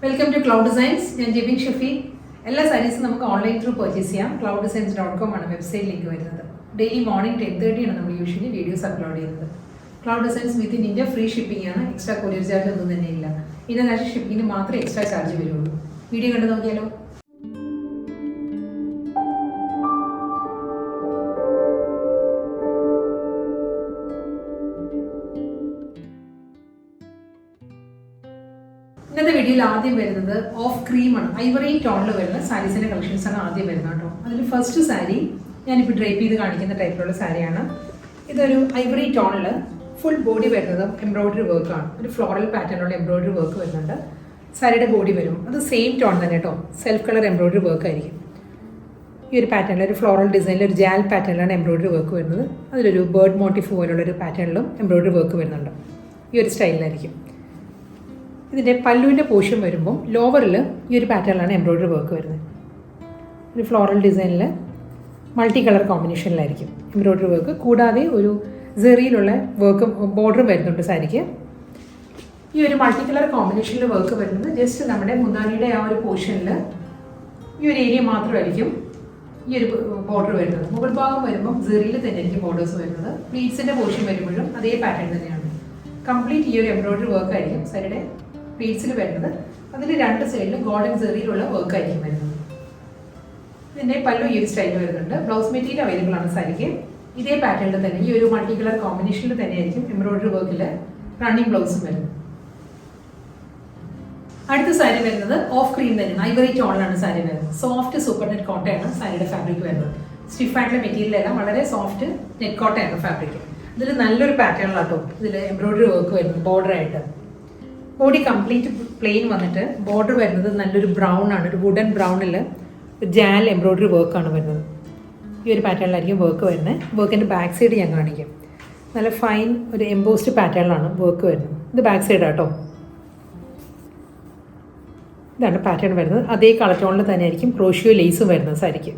Welcome to cloud designs. ഞാൻ ജെബിൻ ഷഫി. എല്ലാ സാരീസും നമുക്ക് ഓൺലൈൻ ത്രൂ പർച്ചേസ് ചെയ്യാം. clouddesigns.com ആണ് വെബ്സൈറ്റ് ലിങ്ക് വരുന്നത്. ഡെയിലി മോർണിംഗ് 10:30 ആണ് നമ്മൾ യൂഷ്വലി വീഡിയോസ് അപ്ലോഡ് ചെയ്യുന്നത്. Cloud designs within India free shipping ആണ്. എക്സ്ട്രാ കൊറിയർ ചാർജ് ഒന്നും തന്നെ ഇല്ല. ഇന്റർനാഷണൽ ഷിപ്പിങ്ങിന് മാത്രമേ എക്സ്ട്രാ ചാർജ് വരുള്ളൂ. വീഡിയോ കണ്ടു നോക്കിയാലോ. ഇന്നത്തെ വീഡിയോയിൽ ആദ്യം വരുന്നത് ഓഫ് ക്രീമാണ്. ഐവറി ടോണിൽ വരുന്ന സാരീസിൻ്റെ കളക്ഷൻസ് ആണ് ആദ്യം വരുന്നത് കേട്ടോ. അതിൽ ഫസ്റ്റ് സാരി ഞാനിപ്പോൾ ഡ്രേപ്പ് ചെയ്ത് കാണിക്കുന്ന ടൈപ്പിലുള്ള സാരിയാണ്. ഇതൊരു ഐവറി ടോണിൽ ഫുൾ ബോഡി വരുന്നത് എംബ്രോയിഡറി വർക്കാണ്. ഒരു ഫ്ലോറൽ പാറ്റേണുള്ള എംബ്രോയിഡറി വർക്ക് വരുന്നുണ്ട്. സാരിയുടെ ബോഡി വരും അത് സെയിം ടോൺ തന്നെ കേട്ടോ. സെൽഫ് കളർ എംബ്രോയിഡറി വർക്ക് ആയിരിക്കും. ഈ ഒരു പാറ്റേണിൽ ഒരു ഫ്ലോറൽ ഡിസൈനിൽ ഒരു ജാൽ പാറ്റേണിലാണ് എംബ്രോയിഡറി വർക്ക് വരുന്നത്. അതിലൊരു ബേർഡ് മോട്ടീഫ് പോലുള്ളൊരു പാറ്റേണിലും എംബ്രോയിഡറി വർക്ക് വരുന്നുണ്ട്. ഈ ഒരു സ്റ്റൈലിലായിരിക്കും. ഇതിൻ്റെ പല്ലുവിൻ്റെ പോർഷൻ വരുമ്പം ലോവറിൽ ഈ ഒരു പാറ്റേണിലാണ് എംബ്രോയിഡറി വർക്ക് വരുന്നത്. ഒരു ഫ്ലോറൽ ഡിസൈനിൽ മൾട്ടി കളർ കോമ്പിനേഷനിലായിരിക്കും എംബ്രോയിഡറി വർക്ക്. കൂടാതെ ഒരു സെറിയിലുള്ള വർക്ക് ബോർഡറും വരുന്നുണ്ട് സാരിക്ക്. ഈ ഒരു മൾട്ടി കളർ കോമ്പിനേഷനിൽ വർക്ക് വരുന്നത് ജസ്റ്റ് നമ്മുടെ മുന്താണിയുടെ ആ ഒരു പോർഷനിൽ ഈ ഒരു ഏരിയ മാത്രമായിരിക്കും ഈ ഒരു ബോർഡർ വരുന്നത്. മുകൾ ഭാഗം വരുമ്പം സെറിയിൽ തന്നെ ആയിരിക്കും ബോർഡേഴ്സ് വരുന്നത്. പ്ലീറ്റ്സിൻ്റെ പോർഷൻ വരുമ്പോഴും അതേ പാറ്റേൺ തന്നെയാണ്. കംപ്ലീറ്റ് ഈ ഒരു എംബ്രോയിഡറി വർക്ക് ആയിരിക്കും സാരിയുടെ പ്ലീറ്റ്സിൽ വരുന്നത്. അതിൽ രണ്ട് സൈഡിലും ഗോൾഡൻ സെറിയിലുള്ള വർക്ക് ആയിരിക്കും വരുന്നത്. ഇതിൻ്റെ പല്ലു ഈ ഒരു സ്റ്റൈലിൽ വരുന്നുണ്ട്. ബ്ലൗസ് മെറ്റീരിയൽ അവൈലബിൾ ആണ് സാരിക്ക്. ഇതേ പാറ്റേണിൽ തന്നെ ഈ ഒരു മൾട്ടി കളർ കോമ്പിനേഷനിൽ തന്നെയായിരിക്കും എംബ്രോയിഡറി വർക്കിൽ റണ്ണിങ് ബ്ലൗസും വരുന്നത്. അടുത്ത സാരി വരുന്നത് ഓഫ് ക്രീം തന്നെയാണ്. ഐവറി ടോണിലാണ് സാരി വരുന്നത്. സോഫ്റ്റ് സൂപ്പർ നെറ്റ് കോട്ടയാണ് സാരിയുടെ ഫാബ്രിക് വരുന്നത്. സ്റ്റിഫായിട്ടുള്ള മെറ്റീരിയലെല്ലാം വളരെ സോഫ്റ്റ് നെറ്റ് കോട്ടയാണ് ഫാബ്രിക്. ഇതിൽ നല്ലൊരു പാറ്റേണിലാട്ടോ ഇതിൽ എംബ്രോയിഡറി വർക്ക് വരുന്നത് ബോർഡറായിട്ട്. ബോഡി കംപ്ലീറ്റ് പ്ലെയിൻ വന്നിട്ട് ബോർഡർ വരുന്നത് നല്ലൊരു ബ്രൗൺ ആണ്. ഒരു വുഡൻ ബ്രൗണിൽ ജാൽ എംബ്രോയിഡറി വർക്കാണ് വരുന്നത്. ഈ ഒരു പാറ്റേണിലായിരിക്കും വർക്ക് വരുന്നത്. വർക്കിൻ്റെ ബാക്ക് സൈഡ് ഞാൻ കാണിക്കാം. നല്ല ഫൈൻ ഒരു എംബോസ്ഡ് പാറ്റേണിലാണ് വർക്ക് വരുന്നത്. ഇത് ബാക്ക് സൈഡ് ആട്ടോ. ഇതാണ് പാറ്റേൺ വരുന്നത്. അതേ കളർ ടോണിൽ തന്നെ ആയിരിക്കും ക്രോഷ്യോ ലേസും വരുന്നത് സാരിക്ക്.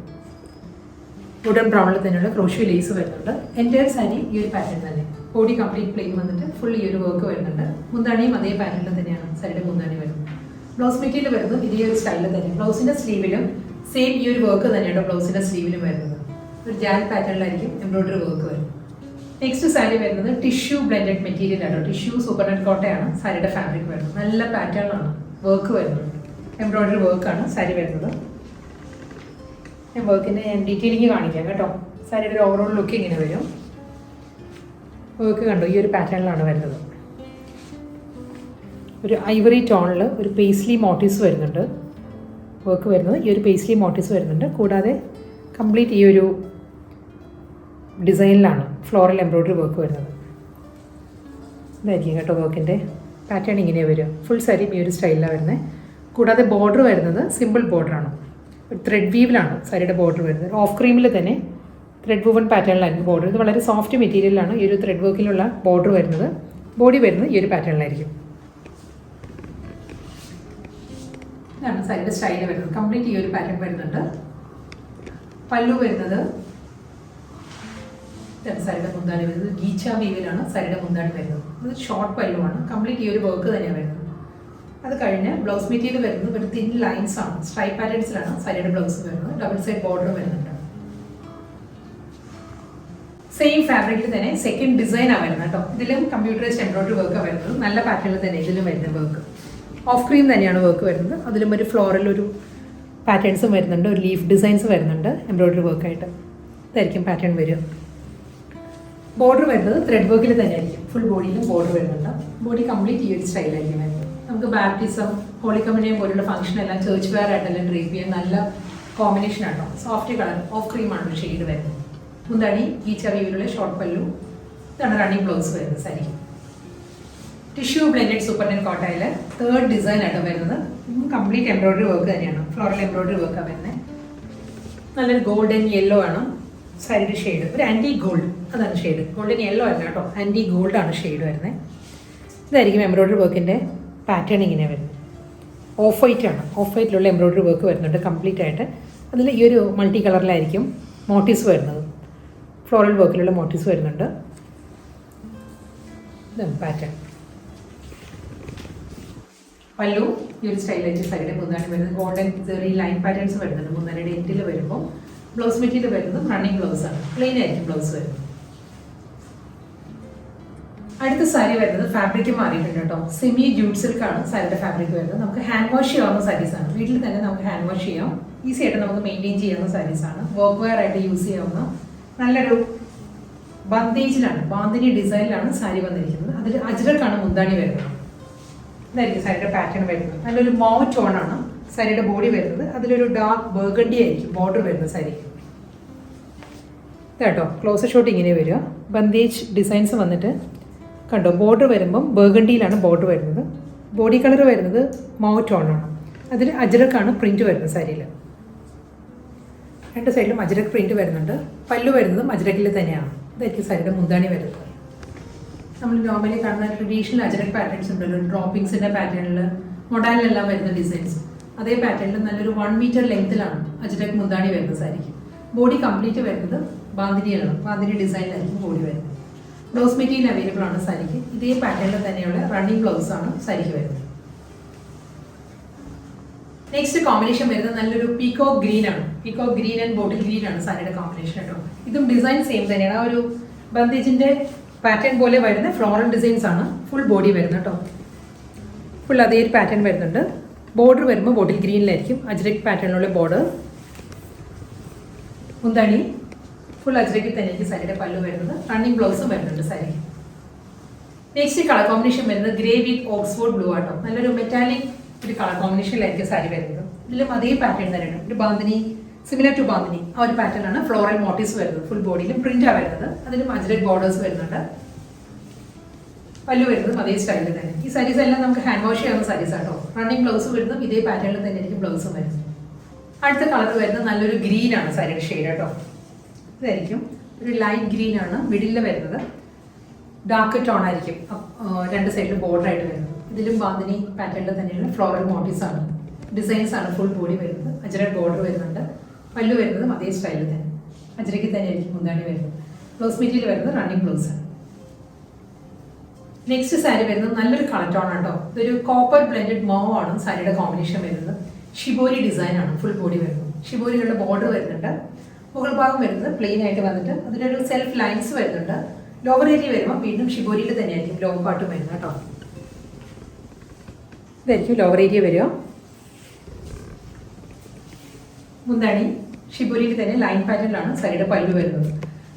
വുഡൻ ബ്രൗണിൽ തന്നെയുള്ള ക്രോഷ്യോ ലേസ് വരുന്നുണ്ട്. എൻ്റെ സാരി ഈ ഒരു പാറ്റേൺ തന്നെ. ബോഡി കംപ്ലീറ്റ് പ്ലെയിൻ വന്നിട്ട് ഫുൾ ഈ ഒരു വർക്ക് വരുന്നുണ്ട്. മുന്താണിയും അതേ പാറ്റേണിൽ തന്നെയാണ് സാരിയുടെ മുന്താണി വരുന്നത്. ബ്ലൗസ് മെറ്റീരിയൽ വരുന്നത് ഇതേ ഒരു സ്റ്റൈലിൽ തന്നെ. ബ്ലൗസിൻ്റെ സ്ലീവിലും സെയിം ഈ ഒരു വർക്ക് തന്നെയാണ് ബ്ലൗസിൻ്റെ സ്ലീവിലും വരുന്നത്. ഒരു ജാൽ പാറ്റേണിലായിരിക്കും എംബ്രോയിഡറി വർക്ക് വരുന്നത്. നെക്സ്റ്റ് സാരി വരുന്നത് ടിഷ്യൂ ബ്ലെൻഡഡ് മെറ്റീരിയൽ ആണ്. ടിഷ്യൂ സൂപ്പർ നെറ്റ് കോട്ടയാണ് സാരിയുടെ ഫാബ്രിക് വരുന്നത്. നല്ല പാറ്റേണിലാണ് വർക്ക് വരുന്നത്. എംബ്രോയിഡറി വർക്കാണ് സാരി വരുന്നത്. ഞാൻ വർക്കിൻ്റെ ഡീറ്റെയിലിംഗ് കാണിക്കാം കേട്ടോ. സാരിയുടെ ഒരു ഓവറോൾ ലുക്ക് ഇങ്ങനെ വരും. വർക്ക് കണ്ടോ ഈ ഒരു പാറ്റേണിലാണ് വരുന്നത്. ഒരു ഐവറി ടോണിൽ ഒരു പേസ്ലി മോട്ടീവ്സ് വരുന്നുണ്ട്. വർക്ക് വരുന്നത് ഈ ഒരു പേസ്ലി മോട്ടീവ്സ് വരുന്നുണ്ട്. കൂടാതെ കംപ്ലീറ്റ് ഈ ഒരു ഡിസൈനിലാണ് ഫ്ലോറൽ എംബ്രോയിഡറി വർക്ക് വരുന്നത്. ഇതായിരിക്കും കേട്ടോ വർക്കിൻ്റെ പാറ്റേൺ ഇങ്ങനെ വരും. ഫുൾ സാരി ഈ ഒരു സ്റ്റൈലിലാണ് വരുന്നത്. കൂടാതെ ബോർഡർ വരുന്നത് സിമ്പിൾ ബോർഡറാണ്. ഒരു ത്രെഡ് വീവിലാണ് സാരിയുടെ ബോർഡർ വരുന്നത്. ഓഫ് ക്രീമിൽ തന്നെ ത്രെഡ് വൂവൺ പാറ്റേണിലായിരിക്കും ബോർഡർ. ഇത് വളരെ സോഫ്റ്റ് മെറ്റീരിയലാണ് ഈ ഒരു ത്രെഡ് വർക്കിലുള്ള ബോർഡർ വരുന്നത്. ബോഡി വരുന്നത് ഈ ഒരു പാറ്റേണിലായിരിക്കും. ഇതാണ് സാരിയുടെ സ്റ്റൈൽ വരുന്നത്. കംപ്ലീറ്റ് ഈ ഒരു പാറ്റേൺ വരുന്നുണ്ട്. പല്ലു വരുന്നത് സാരിയുടെ മുന്താണി വരുന്നത് ഗീച്ച വീവിലാണ് സാരിയുടെ മുന്താണി വരുന്നത്. ഇത് ഷോർട്ട് പല്ലുവാണ്. കംപ്ലീറ്റ് ഈ ഒരു വർക്ക് തന്നെയാണ് വരുന്നത്. അത് കഴിഞ്ഞ് ബ്ലൗസ് മെറ്റീരിയൽ വരുന്നത് ഒരു തിൻ ലൈൻസ് ആണ്. സ്ട്രൈപ്പ് പാറ്റേൺസിലാണ് സാരിയുടെ ബ്ലൗസ് വരുന്നത്. ഡബിൾ സൈഡ് ബോർഡർ വരുന്നുണ്ട്. സെയിം ഫാബ്രിക്കിൽ തന്നെ സെക്കൻഡ് ഡിസൈനാണ് വരുന്നത് കേട്ടോ. ഇതിലും കമ്പ്യൂട്ടറൈസ്ഡ് എംബ്രോയിഡറി വർക്കാണ് വരുന്നത്. നല്ല പാറ്റേണിൽ തന്നെ ഇതിലും വരുന്ന വർക്ക്. ഓഫ് ക്രീം തന്നെയാണ് വർക്ക് വരുന്നത്. അതിലും ഒരു ഫ്ലോറൽ ഒരു പാറ്റേൺസും വരുന്നുണ്ട്. ഒരു ലീഫ് ഡിസൈൻസ് വരുന്നുണ്ട് എംബ്രോയിഡറി വർക്കായിട്ട്. ഇതായിരിക്കും പാറ്റേൺ വരും. ബോർഡർ വരുന്നത് ത്രെഡ് വർക്കിൽ തന്നെ ആയിരിക്കും. ഫുൾ ബോഡിയിലും ബോർഡർ വരുന്നുണ്ട്. ബോഡി കംപ്ലീറ്റ് ഈ ഒരു സ്റ്റൈലായിരിക്കും വരുന്നത്. നമുക്ക് ബാപ്റ്റിസം ഹോളി കമ്മ്യൂണിയൻ പോലുള്ള ഫംഗ്ഷൻ എല്ലാം ചേർച്ച് വെയർ ആയിട്ടെല്ലാം ഡ്രേപ്പ് ചെയ്യാൻ നല്ല കോമ്പിനേഷൻ ആണോ. സോഫ്റ്റ് കളർ ഓഫ് ക്രീമാണ് ഷെയ്ഡ് വരുന്നത്. മുന്താണി ഗീച്ച വീവിലുള്ള ഷോർട്ട് പല്ലു. ഇതാണ് റണ്ണിങ് ബ്ലൗസ് വരുന്നത് sari. Tissue blended super net കോട്ടയിൽ തേർഡ് ഡിസൈൻ ആയിട്ട് വരുന്നത്. കംപ്ലീറ്റ് എംബ്രോയിഡറി വർക്ക് തന്നെയാണ്. ഫ്ലോറൽ എംബ്രോയിഡറി വർക്കാണ് വരുന്നത്. നല്ലൊരു ഗോൾഡൻ യെല്ലോ ആണ് സാരിയുടെ ഷെയ്ഡ്. ഒരു ആൻറ്റി ഗോൾഡ് അതാണ് ഷെയ്ഡ്. ഗോൾഡൻ യെല്ലോ അല്ല കേട്ടോ, ആൻറ്റി ഗോൾഡാണ് ഷെയ്ഡ് വരുന്നത്. ഇതായിരിക്കും എംബ്രോയിഡറി വർക്കിൻ്റെ പാറ്റേൺ ഇങ്ങനെ വരുന്നത്. ഓഫ് വൈറ്റ് ആണ്. ഓഫ് വൈറ്റിലുള്ള എംബ്രോയിഡറി വർക്ക് വരുന്നുണ്ട് കംപ്ലീറ്റ് ആയിട്ട്. അതിൽ ഈ ഒരു മൾട്ടി കളറിലായിരിക്കും മോട്ടീവ്സ് വരുന്നത്. ഫ്ലോറൽ വർക്കിലുള്ള മോട്ടീവ്സ് വരുന്നുണ്ട്. ഇതാണ് പാറ്റേൺ. പല്ലു ഈ ഒരു സ്റ്റൈലായിട്ട് സാരിയുടെ മുന്താണി വരുന്നത് ഗോൾഡൻ ചെറിയ ലൈൻ പാറ്റേൺസ് വരുന്നുണ്ട്. മുന്താണിയുടെ എൻഡിൽ വരുമ്പോൾ ബ്ലൗസ് മെറ്റീരിയൽ വരുന്നത് റണ്ണിങ് ബ്ലൗസ് ആണ്, പ്ലെയിൻ ആയിരിക്കും ബ്ലൗസ് വരുന്നത്. അടുത്ത സാരി വരുന്നത് ഫാബ്രിക് മാറിയിട്ടുണ്ട് കേട്ടോ. സെമി ജൂട്ട് സിൽക്കാണ് സാരിയുടെ ഫാബ്രിക് വരുന്നത്. നമുക്ക് ഹാൻഡ് വാഷ് ചെയ്യാവുന്ന സാരീസാണ്. വീട്ടിൽ തന്നെ നമുക്ക് ഹാൻഡ് വാഷ് ചെയ്യാം, ഈസി ആയിട്ട് നമുക്ക് മെയിൻറ്റെയിൻ ചെയ്യാവുന്ന സാരീസാണ്. വർക്ക് വെയർ ആയിട്ട് യൂസ് ചെയ്യാവുന്ന നല്ലൊരു ബന്ദേജിലാണ്, ബാന്തിനി ഡിസൈനിലാണ് സാരി വന്നിരിക്കുന്നത്. അതിൽ അജ്രക്കാണ് മുന്താണി വരുന്നത്. ഇതായിരിക്കും സാരിയുടെ പാറ്റേൺ വരുന്നത്. നല്ലൊരു മോവ് ടോണാണ് സാരിയുടെ ബോഡി വരുന്നത്. അതിലൊരു ഡാർക്ക് ബർഗണ്ടി ആയിരിക്കും ബോർഡർ വരുന്നത് സാരി. ഇതാട്ടോ ക്ലോസ് ഷോട്ട് ഇങ്ങനെ വരിക. ബന്ദേജ് ഡിസൈൻസ് വന്നിട്ട് കണ്ടോ, ബോർഡർ വരുമ്പം ബർഗണ്ടിയിലാണ് ബോർഡർ വരുന്നത്. ബോഡി കളർ വരുന്നത് മോവ് ടോണാണ്. അതിൽ അജ്രക്കാണ് പ്രിന്റ് വരുന്നത് സാരിയിൽ. രണ്ട് സൈഡിലും അജ്രക് പ്രിന്റ് വരുന്നുണ്ട്. പല്ലു വരുന്നതും അജ്രക്കിൽ തന്നെയാണ്. ഇതായിരിക്കും സാരിയുടെ മുന്താണി വരുന്നത്. നമ്മൾ നോർമലി കാണുന്ന ട്രഡീഷണൽ അജ്രക് പാറ്റേൺസ് ഉണ്ടല്ലോ, ഡ്രോപ്പിംഗ്സിന്റെ പാറ്റേണിൽ മൊഡാലിലെല്ലാം വരുന്ന ഡിസൈൻസ്, അതേ പാറ്റേണിൽ നല്ലൊരു 1 മീറ്റർ ലെങ്ത്തിലാണ് അജ്രക് മുന്താണി വരുന്നത് സാരിക്ക്. ബോഡി കംപ്ലീറ്റ് വരുന്നത് ബാന്തിനിയിലാണ്, ബാന്തിനി ഡിസൈനിലായിരിക്കും ബോഡി വരുന്നത്. ബ്ലൗസ് മെറ്റീരിയൽ അവൈലബിൾ ആണ് സാരിക്ക്. ഇതേ പാറ്റേണിൽ തന്നെയുള്ള റണ്ണിങ് ബ്ലൗസ് ആണ് സാരിക്ക് വരുന്നത്. നെക്സ്റ്റ് കോമ്പിനേഷൻ വരുന്നത് നല്ലൊരു പീകോ ഗ്രീൻ ആണ്. പീകോ ഗ്രീൻ ആൻഡ് ബോട്ടിൽ ഗ്രീൻ ആണ് സാരിയുടെ കോമ്പിനേഷൻ കേട്ടോ. ഇതും ഡിസൈൻ സെയിം തന്നെയാണ്. ആ ഒരു ബന്ദേജിന്റെ പാറ്റേൺ പോലെ വരുന്ന ഫ്ലോറൽ ഡിസൈൻസ് ആണ് ഫുൾ ബോഡി വരുന്നത് കേട്ടോ. ഫുൾ അതേ ഒരു പാറ്റേൺ വരുന്നുണ്ട്. ബോർഡർ വരുമ്പോൾ ബോട്ടിൽ ഗ്രീനിലായിരിക്കും അജ്രക് പാറ്റേണിലുള്ള ബോർഡർ. മുന്താണി ഫുൾ അജ്രക്കിൽ തന്നെയായിരിക്കും സാരിയുടെ പല്ലു വരുന്നത്. റണ്ണിങ് ബ്ലൗസും വരുന്നുണ്ട് സാരി. നെക്സ്റ്റ് കളർ കോമ്പിനേഷൻ വരുന്നത് ഗ്രേ വിത്ത് ഓക്സ്ഫോർഡ് ബ്ലൂ ആട്ടോ. നല്ലൊരു മെറ്റാലിക് ഒരു കളർ കോമ്പിനേഷനിലായിരിക്കും സാരി വരുന്നത്. ഇതിലും അതേ പാറ്റേൺ തന്നെയാണ്. ഒരു ബാന്തിനി സിമിലർ ടു ബാന്തിനി ആ ഒരു പാറ്റേൺ ആണ് ഫ്ലോറൽ മോട്ടീവ്സ് വരുന്നത്. ഫുൾ ബോഡിയിലും പ്രിന്റാണ് വരുന്നത്. അതിലും അജ്രക് ബോർഡേഴ്സ് വരുന്നുണ്ട്. പല്ലു വരുന്നതും അതേ സ്റ്റൈലിൽ തന്നെ. ഈ സാരീസ് എല്ലാം നമുക്ക് ഹാൻഡ് വാഷ് ചെയ്യാവുന്ന സാരീസ് ആട്ടോ. റണ്ണിങ് ബ്ലൗസ് വരുന്നതും ഇതേ പാറ്റേണിൽ തന്നെ ആയിരിക്കും ബ്ലൗസും വരുന്നത്. അടുത്ത കളർ വരുന്നത് നല്ലൊരു ഗ്രീൻ ആണ് സാരിയുടെ ഷെയ്ഡ് കേട്ടോ. ഇതായിരിക്കും ഒരു ലൈറ്റ് ഗ്രീൻ ആണ് മിഡിലിൽ വരുന്നത്. ഡാർക്ക് ടോൺ ആയിരിക്കും രണ്ട് സൈഡിലും ബോർഡർ ആയിട്ട് വരുന്നത്. ഇതിലും ബാന്തിനി പാറ്റേണിൽ തന്നെയുള്ള ഫ്ലോറൽ മോട്ടീവ്സ് ആണ്, ഡിസൈൻസ് ആണ് ഫുൾ ബോഡി വരുന്നത്. അജ്രക് ബോർഡർ വരുന്നുണ്ട്. പല്ലു വരുന്നതും അതേ സ്റ്റൈലിൽ തന്നെ അജ്രക്കിൽ തന്നെ ആയിരിക്കും മുന്താണി വരുന്നത്. ബ്ലൗസ് മെറ്റീരിയൽ വരുന്നത് റണ്ണിങ് ബ്ലൗസ് ആണ്. നെക്സ്റ്റ് സാരി വരുന്നത് നല്ലൊരു കളർ ടോൺ ആട്ടോ. ഇതൊരു കോപ്പർ ബ്ലെൻഡഡ് മോവ് ആണ് സാരിയുടെ കോമ്പിനേഷൻ വരുന്നത്. ഷിബോരി ഡിസൈൻ ആണ് ഫുൾ ബോഡി വരുന്നത്. ഷിബോരികളുടെ ബോർഡർ വരുന്നുണ്ട്. മുകൾ ഭാഗം വരുന്നത് പ്ലെയിൻ ആയിട്ട് വന്നിട്ട് അതിലൊരു സെൽഫ് ലൈൻസ് വരുന്നുണ്ട്. ലോവർ ഏരിയ വരുമ്പോൾ വീണ്ടും ഷിബോരിയിൽ തന്നെയായിരിക്കും ലോങ് പാർട്ടും വരുന്നത് കേട്ടോ. ഇതായിരിക്കും ലോവർ ഏരിയ വരിക. മുന്താണി ഷിബോരിയിൽ തന്നെ ലൈൻ പാറ്റേണിലാണ് സാരിയുടെ പല്ലു വരുന്നത്.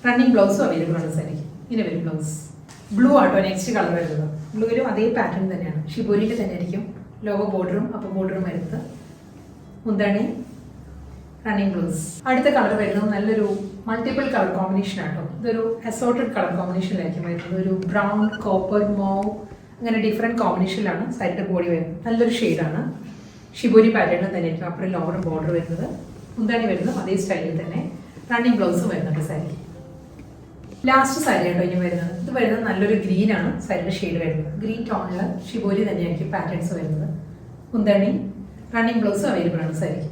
റണ്ണിങ് ബ്ലൗസും അവൈലബിൾ ആണ് സാരിക്ക്. ഇങ്ങനെ വരും ബ്ലൗസ്. ബ്ലൂ ആട്ടോ നെക്സ്റ്റ് കളർ വരുന്നത്. ബ്ലൂവിലും അതേ പാറ്റേൺ തന്നെയാണ്. ഷിബോരിയിൽ തന്നെ ആയിരിക്കും ലോവർ ബോർഡറും അപ്പർ ബോർഡറും വരുന്നത്. മുന്താണി റണ്ണിങ് ബ്ലൗസ്. അടുത്ത കളർ വരുന്നത് നല്ലൊരു മൾട്ടിപ്പിൾ കളർ കോമ്പിനേഷൻ ആട്ടോ. ഇതൊരു അസോർട്ടഡ് കളർ കോമ്പിനേഷനിലായിരിക്കും വരുന്നത്. ഒരു ബ്രൗൺ, കോപ്പർ, മോവ് അങ്ങനെ ഡിഫറെൻറ്റ് കോമ്പിനേഷനിലാണ് സാരിയുടെ ബോഡി വരുന്നത്. നല്ലൊരു ഷെയ്ഡാണ്. ഷിബോരി പാറ്റേണിൽ തന്നെ ആയിരിക്കും അപ്പുറം ലോവർ ബോർഡർ വരുന്നത്. മുന്താണി വരുന്നത് അതേ സ്റ്റൈലിൽ തന്നെ റണ്ണിങ് ബ്ലൗസും വരുന്നുണ്ട് സാരിക്ക്. ലാസ്റ്റ് സാരി ആട്ടോ ഇനി വരുന്നത്. ഇത് വരുന്നത് നല്ലൊരു ഗ്രീൻ ആണ് സാരിയുടെ ഷെയ്ഡ് വരുന്നത്. ഗ്രീൻ ടോണിൽ ഷിബോരി തന്നെയായിരിക്കും പാറ്റേൺസ് വരുന്നത്. മുന്താണി റണ്ണിങ് ബ്ലൗസും അവൈലബിൾ ആണ് സാരിക്ക്.